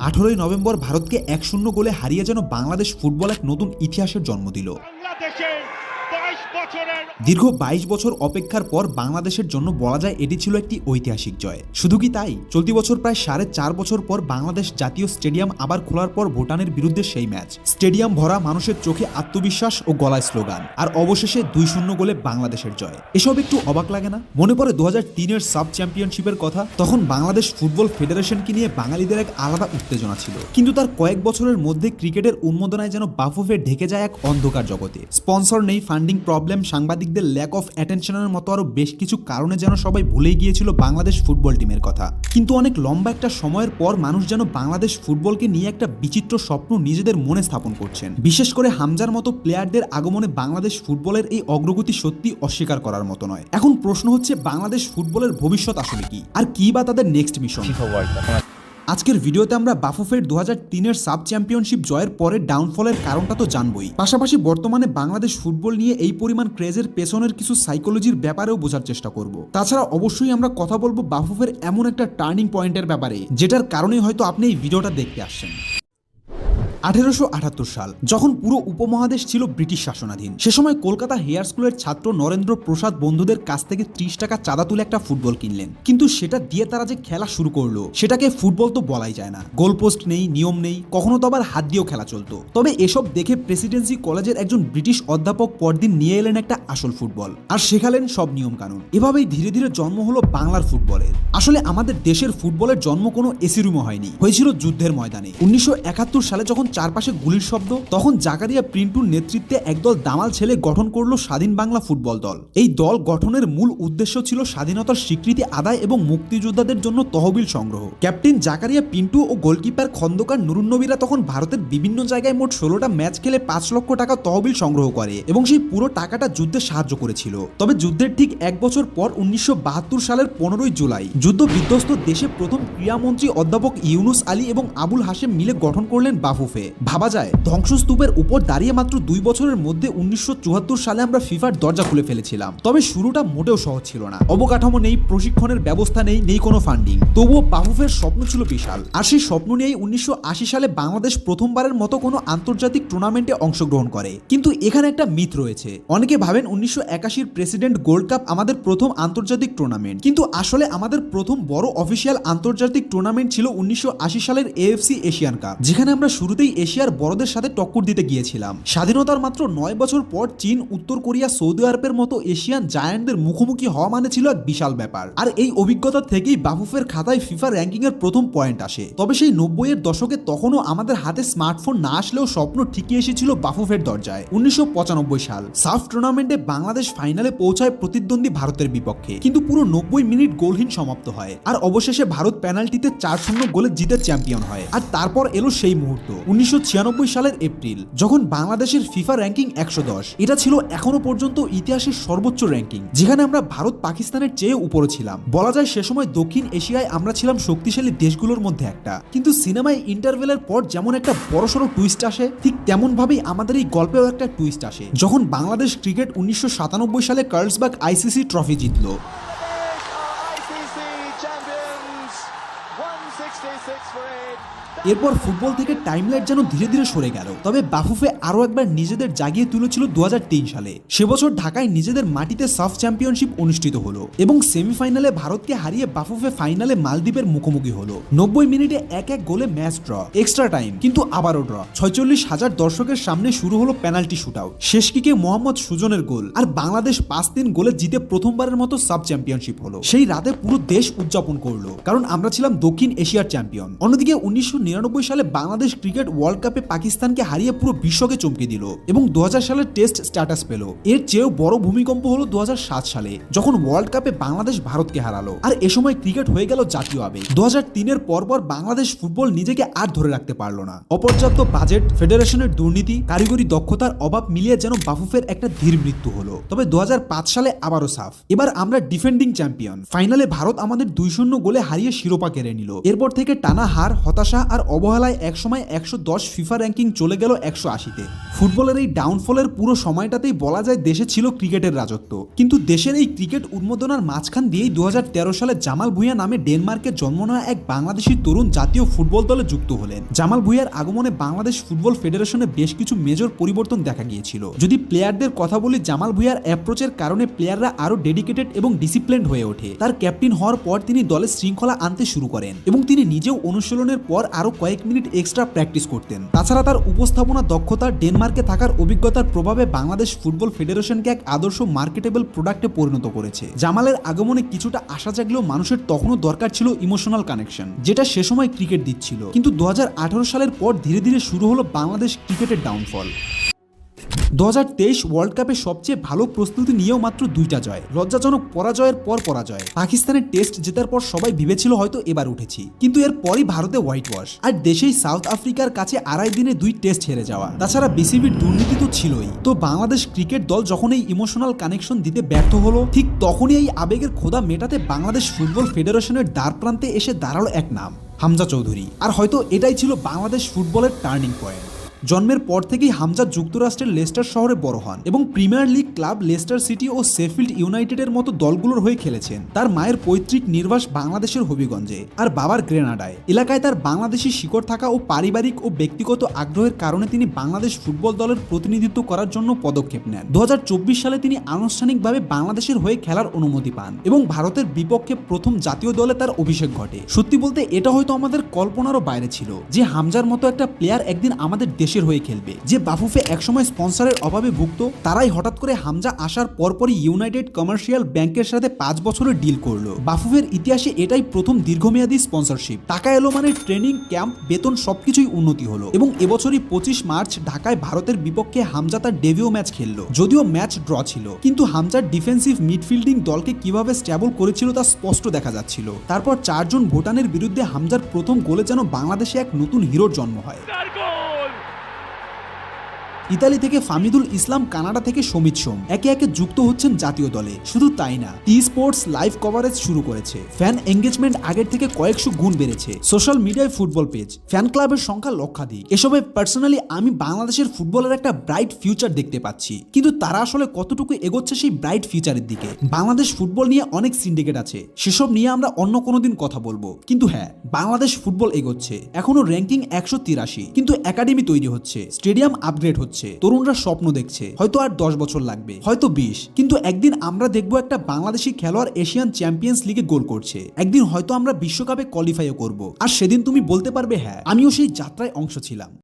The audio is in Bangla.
18ই নভেম্বর ভারতকে 1-0 গোলে হারিয়ে যেন বাংলাদেশ ফুটবল এক নতুন ইতিহাসের জন্ম দিল। দীর্ঘ 22 বছর অপেক্ষার পর বাংলাদেশের জন্য বলা যায় এটি ছিল একটি ঐতিহাসিক জয়। শুধু কি তাই, চলতি বছর প্রায় 4.5 বছর পর বাংলাদেশ জাতীয় স্টেডিয়াম আবার খোলার পর ভুটানের বিরুদ্ধে সেই ম্যাচ, স্টেডিয়াম ভরা, মানুষের চোখে আত্মবিশ্বাস ও গলায় স্লোগান, আর অবশেষে 2-0 গোলে বাংলাদেশের জয়। এসব একটু অবাক লাগে না? মনে পড়ে 2003-এর সাব চ্যাম্পিয়নশিপের কথা। তখন বাংলাদেশ ফুটবল ফেডারেশনকে নিয়ে বাঙালিদের এক আলাদা উত্তেজনা ছিল, কিন্তু তার কয়েক বছরের মধ্যে ক্রিকেটের উন্মোদনায় যেন বাফুফে ঢেকে যায় এক অন্ধকার জগতে। স্পন্সর নেই, ফান্ডিং প্রবলেম, সাংবাদিকদের ল্যাক অফ অ্যাটেনশনের মতো আরো বেশ কিছু কারণে যেন সবাই ভুলে গিয়েছিল বাংলাদেশ ফুটবল টিমের কথা। কিন্তু অনেক লম্বা একটা সময়ের পর মানুষ যেন বাংলাদেশ ফুটবলকে নিয়ে একটা বিচিত্র স্বপ্ন নিজেদের মনে স্থাপন করছেন। বিশেষ করে হামজার মতো প্লেয়ারদের আগমনে বাংলাদেশ ফুটবলের এই অগ্রগতি সত্যি অস্বীকার করার মতো নয়। এখন প্রশ্ন হচ্ছে, বাংলাদেশ ফুটবলের ভবিষ্যৎ আসলে কি, আর কি বা তাদের নেক্সট মিশন? আজকের ভিডিওতে আমরা বাফুফের 2003-এর সাব চ্যাম্পিয়নশিপ জয়ের পরে ডাউনফলের কারণটা তো জানবই, পাশাপাশি বর্তমানে বাংলাদেশ ফুটবল নিয়ে এই পরিমাণ ক্রেজের পেছনের কিছু সাইকোলজির ব্যাপারেও বোঝার চেষ্টা করব। তাছাড়া অবশ্যই আমরা কথা বলবো বাফুফের এমন একটা টার্নিং পয়েন্টের ব্যাপারে, যেটার কারণেই হয়তো আপনি এই ভিডিওটা দেখতে আসছেন। 1878 সাল, যখন পুরো উপমহাদেশ ছিল ব্রিটিশ শাসনাধীন। সে সময় কলকাতা হেয়ার স্কুলের ছাত্র নরেন্দ্র প্রসাদ বন্ধুদের কাছ থেকে 30 টাকা চাঁদা তুলে একটা ফুটবল কিনলেন। কিন্তু সেটা দিয়ে তারা যে খেলা শুরু করলো, সেটাকে ফুটবল তো বলাই যায় না। গোলপোস্ট নেই, নিয়ম নেই, কখনো তো আবার হাত দিয়েও খেলা চলতো। তবে এসব দেখে প্রেসিডেন্সি কলেজের একজন ব্রিটিশ অধ্যাপক পরদিন নিয়ে এলেন একটা আসল ফুটবল, আর শেখালেন সব নিয়ম কানুন। এভাবেই ধীরে ধীরে জন্ম হলো বাংলার ফুটবলের। আসলে আমাদের দেশের ফুটবলের জন্ম কোনো এসি রুমে হয়নি, হয়েছিল যুদ্ধের ময়দানে। 1971 সালে যখন চারপাশে গুলির শব্দ, তখন জাকারিয়া পিন্টুর নেতৃত্বে একদল দামাল ছেলে গঠন করলো স্বাধীন বাংলা ফুটবল দল। এই দল গঠনের মূল উদ্দেশ্য ছিল স্বাধীনতার স্বীকৃতি আদায় এবং মুক্তিযোদ্ধাদের জন্য তহবিল সংগ্রহ। ক্যাপ্টেন জাকারিয়া পিন্টু ও গোলকিপার খন্দকার নুরুন্নবীরা তখন ভারতের বিভিন্ন জায়গায় মোট 16টা ম্যাচ খেলে 5 লক্ষ টাকা তহবিল সংগ্রহ করে এবং সেই পুরো টাকাটা যুদ্ধে সাহায্য করেছিল। তবে যুদ্ধের ঠিক 1 বছর পর 1972 সালের 15ই জুলাই যুদ্ধ বিধ্বস্ত দেশে প্রথম ক্রীড়ামন্ত্রী অধ্যাপক ইউনুস আলী এবং আবুল হাশেম মিলে গঠন করলেন বাফুফে। ভাবা যায়, ধ্বংসস্তূপের উপর দাঁড়িয়ে মাত্র 2 বছরের মধ্যে 1974 সালে আমরা ফিফার দরজা খুলে ফেলেছিলাম। তবে শুরুটা মোটেও সহজ ছিল না। অবকাঠামো নেই, প্রশিক্ষণের ব্যবস্থা নেই, কোনো ফান্ডিং। তবুও বাফুফের স্বপ্ন ছিল বিশাল, আর সেই স্বপ্ন নিয়েই 1980 সালে বাংলাদেশ প্রথমবারের মতো কোনো আন্তর্জাতিক টুর্নামেন্টে অংশগ্রহণ করে। কিন্তু এখানে একটা মিথ রয়েছে। অনেকে ভাবেন 1981-র প্রেসিডেন্ট গোল্ড কাপ আমাদের প্রথম আন্তর্জাতিক টুর্নামেন্ট, কিন্তু আসলে আমাদের প্রথম বড় অফিসিয়াল আন্তর্জাতিক টুর্নামেন্ট ছিল 1980 সালের এএফসি এশিয়ান কাপ, যেখানে আমরা শুরুতেই এশিয়ার বড়দের সাথে টক্কর দিতে গিয়েছিলাম। স্বাধীনতার মাত্র 9 বছর পর চীন, উত্তর কোরিয়া, সৌদি আরবের মতো এশিয়ান জায়ান্টদের মুখোমুখি হওয়া মানে ছিল এক বিশাল ব্যাপার। আর এই অভিজ্ঞতা থেকেই বাফুফের খাতায় ফিফা র্যাঙ্কিং এর প্রথম পয়েন্ট আসে। তবে সেই 90-এর দশকে তখনও আমাদের হাতে স্মার্টফোন না আসলেও স্বপ্ন ঠিকই এসেছিল বাফুফের দরজায়। 1995 সাল সাফ টুর্নামেন্টে বাংলাদেশ ফাইনালে পৌঁছায় প্রতিদ্বন্দ্বী ভারতের বিপক্ষে, কিন্তু পুরো 90 মিনিট গোলহীন সমাপ্ত হয়। আর অবশেষে ভারত পেনাল্টিতে 4-0 গোলে জিতে চ্যাম্পিয়ন হয়। আর তারপর এলো সেই মুহূর্ত, 1996 সালের এপ্রিল, যখন বাংলাদেশের ফিফা র্যাঙ্কিং 110। এটা ছিল এখনো পর্যন্ত ইতিহাসের সর্বোচ্চ র্যাঙ্কিং, যেখানে আমরা ভারত পাকিস্তানের চেয়ে উপরে ছিলাম। বলা যায় সে সময় দক্ষিণ এশিয়ায় আমরা ছিলাম শক্তিশালী দেশগুলোর মধ্যে একটা। কিন্তু সিনেমায় ইন্টারভেলের পর যেমন একটা বড়সড় টুইস্ট আসে, ঠিক তেমন ভাবেই আমাদের এই গল্পেও একটা টুইস্ট আসে, যখন বাংলাদেশ ক্রিকেট 1997 সালে কার্লসবার্গ আইসিসি ট্রফি জিতল। এরপর ফুটবল থেকে টাইমলাইট যেন ধীরে ধীরে সরে গেল। তবে বাফুফে আরো একবার নিজেদের জাগিয়ে তুলেছিল 2003 সালে। সে বছর ঢাকায় নিজেদের মাটিতে সাফ চ্যাম্পিয়নশিপ অনুষ্ঠিত হলো এবং সেমিফাইনালে ভারতকে হারিয়ে বাফুফে ফাইনালে মালদ্বীপের মুখোমুখি হলো। 90 মিনিটে 1-1 গোলে ম্যাচ ড্র, এক্সট্রা টাইম, কিন্তু আবারও ড্র। 46,000 দর্শকের সামনে শুরু হলো পেনাল্টি শুটআউট। শেষ কিকে মোহাম্মদ সুজনের গোল, আর বাংলাদেশ 5-3 গোলে জিতে প্রথমবারের মতো সাব চ্যাম্পিয়নশিপ হলো। সেই রাতে পুরো দেশ উদযাপন করলো, কারণ আমরা ছিলাম দক্ষিণ এশিয়ার চ্যাম্পিয়ন। অন্যদিকে 1999 সালে বাংলাদেশ ক্রিকেট ওয়ার্ল্ড কাপে পাকিস্তানকে হারিয়ে পুরো বিশ্বকে চমকে দিল এবং 2000 সালে টেস্ট স্ট্যাটাস পেল। এর চেয়েও বড় ভূমিকম্প হলো 2007 সালে, যখন ওয়ার্ল্ড কাপে বাংলাদেশ ভারতকে হারালো। আর এ সময় ক্রিকেট হয়ে গেল জাতীয় আবেগ। 2003-এর পরপর বাংলাদেশ ফুটবল নিজেকে আর ধরে রাখতে পারলো না। অপর্যাপ্ত বাজেট, ফেডারেশনের দুর্নীতি, কারিগরি দক্ষতার অভাব মিলিয়ে যেন বাফুফের একটা ধীর মৃত্যু হলো। তবে 2005 সালে আবারও সাফ। এবার আমরা ডিফেন্ডিং চ্যাম্পিয়ন। ফাইনালে ভারত আমাদের 2-0 গোলে হারিয়ে শিরোপা কেড়ে নিল। এরপর থেকে টানা হার, হতাশা আর অবহেলায় একসময় 110 ফিফা র্যাঙ্কিং চলে গেল 180-তে। ফুটবলের এই ডাউনফলের পুরো সময়টাতেই বলা যায় দেশে ছিল ক্রিকেটের রাজত্ব। কিন্তু দেশের এই ক্রিকেট উন্মোদনার মাঝখান দিয়েই 2013 সালে জামাল ভুঁইয়া নামে ডেনমার্কে জন্ম নেওয়া এক বাংলাদেশি তরুণ জাতীয় ফুটবল দলে যুক্ত হলেন। জামাল ভুঁইয়ার আগমনে বাংলাদেশ ফুটবল ফেডারেশনে বেশ কিছু মেজর পরিবর্তন দেখা গিয়েছিল। যদি প্লেয়ারদের কথা বলি, জামাল ভুঁইয়ার অ্যাপ্রোচের কারণে প্লেয়াররা আরো ডেডিকেটেড এবং ডিসিপ্লিনড হয়ে ওঠে। তার ক্যাপ্টেন হওয়ার পর তিনি দলে শৃঙ্খলা আনতে শুরু করেন এবং তিনি নিজেও অনুশীলনের পর আরো কয়েক মিনিট এক্সট্রা প্র্যাকটিস করতেন। তাছাড়া তার উপস্থাপনা দক্ষতা, ডেনমার্কে থাকার অভিজ্ঞতার প্রভাবে বাংলাদেশ ফুটবল ফেডারেশনকে এক আদর্শ মার্কেটেবল প্রোডাক্টে পরিণত করেছে। জামালের আগমনে কিছুটা আশা জাগলেও মানুষের তখনও দরকার ছিল ইমোশনাল কানেকশন, যেটা সে সময় ক্রিকেট দিচ্ছিল। কিন্তু 2018 সালের পর ধীরে ধীরে শুরু হলো বাংলাদেশ ক্রিকেটের ডাউনফল। 2023 ওয়ার্ল্ড কাপে সবচেয়ে ভালো প্রস্তুতি নিয়েও মাত্র 2টা জয়, লজ্জাজনক পরাজয়ের পর পরাজয়। পাকিস্তানের টেস্ট জেতার পর সবাই ভেবেছিল হয়তো এবার উঠেছি, কিন্তু এর পরই ভারতে হোয়াইট ওয়াশ, আর দেশেই সাউথ আফ্রিকার কাছে 2.5 দিনে 2 টেস্ট হেরে যাওয়া। তাছাড়া বিসিবির দুর্নীতি তো ছিলই। তো বাংলাদেশ ক্রিকেট দল যখন এই ইমোশনাল কানেকশন দিতে ব্যর্থ হলো, ঠিক তখনই এই আবেগের ক্ষোধা মেটাতে বাংলাদেশ ফুটবল ফেডারেশনের দ্বার প্রান্তে এসে দাঁড়ালো এক নাম, হামজা চৌধুরী। আর হয়তো এটাই ছিল বাংলাদেশ ফুটবলের টার্নিং পয়েন্ট। জন্মের পর থেকেই হামজা যুক্তরাষ্ট্রের লেস্টার শহরে বড় হন এবং premier league club Leicester City ও শেফিল্ড ইউনাইটেডের মতো দলগুলোর হয়ে খেলেছেন। তার মায়ের পৈতৃক নির্বাস বাংলাদেশের হবিগঞ্জে আর বাবার গ্রেনাডায়। এলাকায় তার বাংলাদেশি শিকড় থাকা ও পারিবারিক ও ব্যক্তিগত আগ্রহের কারণে তিনি বাংলাদেশ ফুটবল দলের প্রতিনিধিত্ব করার জন্য পদক্ষেপ নেন। 2024 সালে তিনি আনুষ্ঠানিকভাবে বাংলাদেশের হয়ে খেলার অনুমতি পান এবং ভারতের বিপক্ষে প্রথম জাতীয় দলে তার অভিষেক ঘটে। সত্যি বলতে এটা হয়তো আমাদের কল্পনারও বাইরে ছিল যে হামজার মতো একটা প্লেয়ার একদিন আমাদের দেশের হয়ে খেলবে। যে বাফুফে একসময় স্পন্সরের অভাবে ভুগত, তারাই হঠাৎ করে হামজা আসার পরপরই ইউনাইটেড কমার্শিয়াল ব্যাংকের সাথে 5 বছরের ডিল করলো। বাফুফের ইতিহাসে এটাই প্রথম দীর্ঘমেয়াদী স্পন্সরশিপ। টাকা এলো মানে ট্রেনিং ক্যাম্প, বেতন সবকিছুই উন্নতি হলো এবং এবছরই 25 মার্চ ঢাকায় ভারতের বিপক্ষে হামজা তার ডেবিউ ম্যাচ খেললো। যদিও ম্যাচ ড্র ছিল, কিন্তু হামজার ডিফেন্সিভ মিডফিল্ডিং দলকে কিভাবে স্ট্যাবল করেছিল তা স্পষ্ট দেখা যাচ্ছিল। তারপর 4 জন ভুটানের বিরুদ্ধে হামজার প্রথম গোলে যেন বাংলাদেশে এক নতুন হিরোর জন্ম হয়। ইতালি থেকে ফামিদুল ইসলাম, কানাডা থেকে সমিত সোম একে একে যুক্ত হচ্ছেন জাতীয় দলে। শুধু তাই না, টি স্পোর্টস লাইভ কভারেজ শুরু করেছে। ফ্যান এঙ্গেজমেন্ট আগের থেকে কয়েকশো গুণ বেড়েছে। সোশ্যাল মিডিয়ায় ফুটবল পেজ, ফ্যান ক্লাবের সংখ্যা লক্ষাধিক। এসবে পার্সোনালি আমি বাংলাদেশের ফুটবলের একটা ব্রাইট ফিউচার দেখতে পাচ্ছি, কিন্তু তারা আসলে কতটুকু এগোচ্ছে সেই ব্রাইট ফিউচারের দিকে? বাংলাদেশ ফুটবল নিয়ে অনেক সিন্ডিকেট আছে, সেসব নিয়ে আমরা অন্য কোনো দিন কথা বলবো। কিন্তু হ্যাঁ, বাংলাদেশ ফুটবল এগোচ্ছে। এখনো র্যাঙ্কিং 183, কিন্তু একাডেমি তৈরি হচ্ছে, স্টেডিয়াম আপগ্রেড হচ্ছে, তরুণরা স্বপ্ন দেখছে। হয়তো আর 10 বছর লাগবে, হয়তো 20, কিন্তু একদিন আমরা দেখবো একটা বাংলাদেশি খেলোয়াড় এশিয়ান চ্যাম্পিয়ন্স লিগে গোল করছে। একদিন হয়তো আমরা বিশ্বকাপে কোয়ালিফাইও করব, আর সেদিন তুমি বলতে পারবে হ্যাঁ, আমিও সেই যাত্রায় অংশ ছিলাম।